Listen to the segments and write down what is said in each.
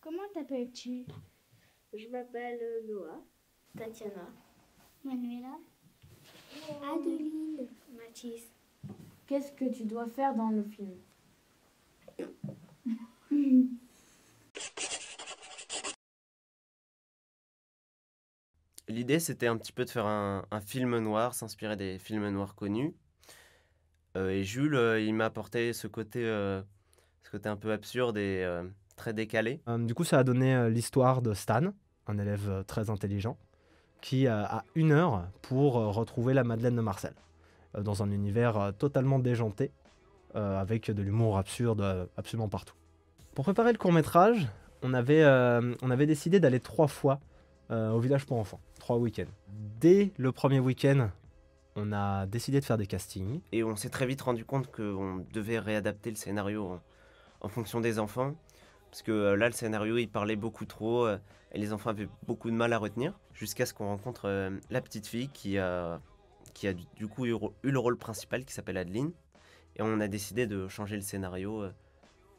Comment t'appelles-tu? Je m'appelle Noah, Tatiana, Manuela? Adeline? Mathis. Qu'est-ce que tu dois faire dans le film? L'idée, c'était un petit peu de faire un film noir, s'inspirer des films noirs connus. Et Jules, il m'a apporté ce côté un peu absurde et très décalé. Du coup, ça a donné l'histoire de Stan, un élève très intelligent, qui a 1 heure pour retrouver la Madeleine de Marcel, dans un univers totalement déjanté, avec de l'humour absurde absolument partout. Pour préparer le court-métrage, on avait décidé d'aller 3 fois au village pour enfants, 3 week-ends. Dès le premier week-end, on a décidé de faire des castings. Et on s'est très vite rendu compte qu'on devait réadapter le scénario en fonction des enfants. Parce que là, le scénario, il parlait beaucoup trop et les enfants avaient beaucoup de mal à retenir. Jusqu'à ce qu'on rencontre la petite fille qui a du coup eu le rôle principal, qui s'appelle Adeline. Et on a décidé de changer le scénario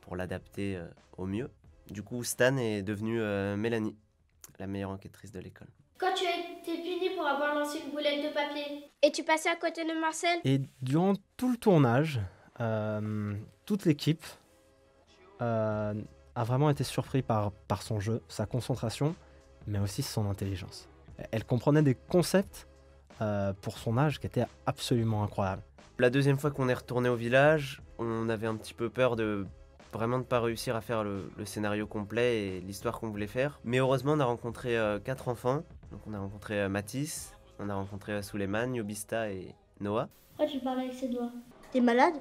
pour l'adapter au mieux. Du coup, Stan est devenue Mélanie, la meilleure enquêtrice de l'école. Quand tu as été puni pour avoir lancé une boulette de papier. Et tu passais à côté de Marcel? Et durant tout le tournage, toute l'équipe a vraiment été surpris par son jeu, sa concentration, mais aussi son intelligence. Elle comprenait des concepts pour son âge qui étaient absolument incroyables. La deuxième fois qu'on est retourné au village, on avait un petit peu peur de pas réussir à faire le scénario complet et l'histoire qu'on voulait faire. Mais heureusement, on a rencontré 4 enfants. Donc on a rencontré Mathis, on a rencontré Souleymane, Yobista et Noah. Pourquoi tu parles avec ses doigts? T'es malade?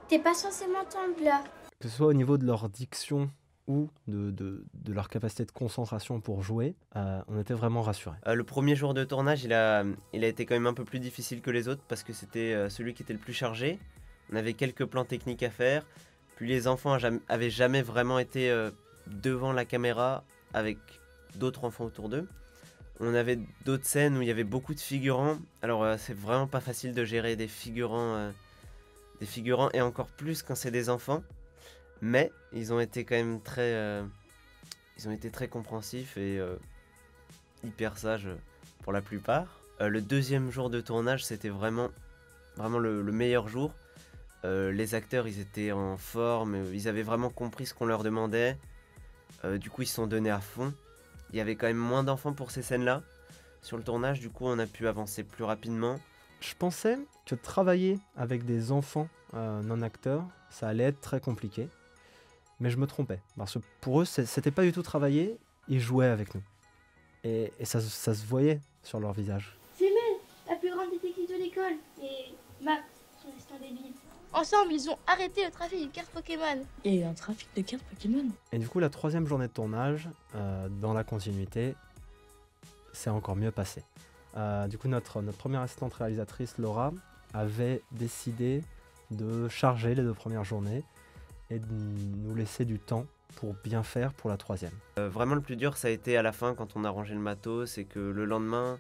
T'es pas censé m'entendre là. Que ce soit au niveau de leur diction ou de leur capacité de concentration pour jouer, on était vraiment rassurés. Le premier jour de tournage, il a été quand même un peu plus difficile que les autres parce que c'était celui qui était le plus chargé. On avait quelques plans techniques à faire. Puis les enfants avaient jamais vraiment été devant la caméra avec d'autres enfants autour d'eux. On avait d'autres scènes où il y avait beaucoup de figurants. Alors c'est vraiment pas facile de gérer des figurants et encore plus quand c'est des enfants. Mais ils ont été quand même très compréhensifs et hyper sages pour la plupart. Le deuxième jour de tournage, c'était vraiment le meilleur jour. Les acteurs, ils étaient en forme, ils avaient vraiment compris ce qu'on leur demandait. Du coup, ils se sont donnés à fond. Il y avait quand même moins d'enfants pour ces scènes-là. Sur le tournage, du coup, on a pu avancer plus rapidement. Je pensais que travailler avec des enfants non acteurs, ça allait être très compliqué. Mais je me trompais, parce que pour eux, c'était pas du tout travailler, ils jouaient avec nous. Et ça se voyait sur leur visage. C'est Mel, la plus grande détective de l'école. Et Max, son assistant débile. Ensemble, ils ont arrêté le trafic de cartes Pokémon. Et un trafic de cartes Pokémon. Et du coup, la 3e journée de tournage, dans la continuité, c'est encore mieux passé. Du coup, notre première assistante réalisatrice, Laura, avait décidé de charger les 2 premières journées et de nous laisser du temps pour bien faire pour la 3e. Vraiment, le plus dur, ça a été à la fin quand on a rangé le matos et que le lendemain,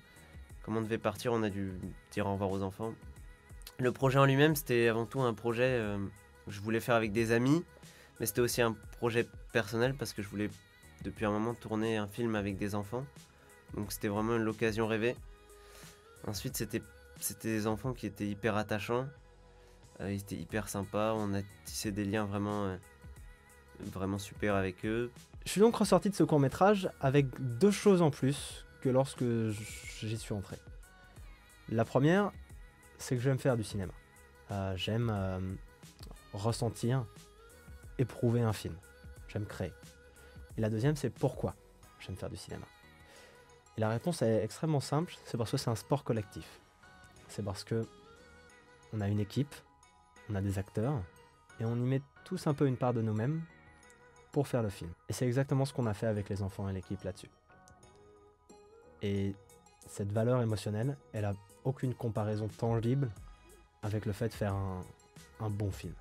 comme on devait partir, on a dû dire au revoir aux enfants. Le projet en lui-même, c'était avant tout un projet que je voulais faire avec des amis, mais c'était aussi un projet personnel parce que je voulais depuis un moment tourner un film avec des enfants. Donc c'était vraiment l'occasion rêvée. Ensuite, c'était des enfants qui étaient hyper attachants, ils étaient hyper sympas, on a tissé des liens vraiment super avec eux. Je suis donc ressorti de ce court-métrage avec 2 choses en plus que lorsque j'y suis entré. La première, c'est que j'aime faire du cinéma. J'aime ressentir, éprouver un film. J'aime créer. Et la deuxième, c'est pourquoi j'aime faire du cinéma. Et la réponse est extrêmement simple, c'est parce que c'est un sport collectif. C'est parce que on a une équipe, on a des acteurs, et on y met tous un peu une part de nous-mêmes pour faire le film. Et c'est exactement ce qu'on a fait avec les enfants et l'équipe là-dessus. Et cette valeur émotionnelle, elle a aucune comparaison tangible avec le fait de faire un bon film.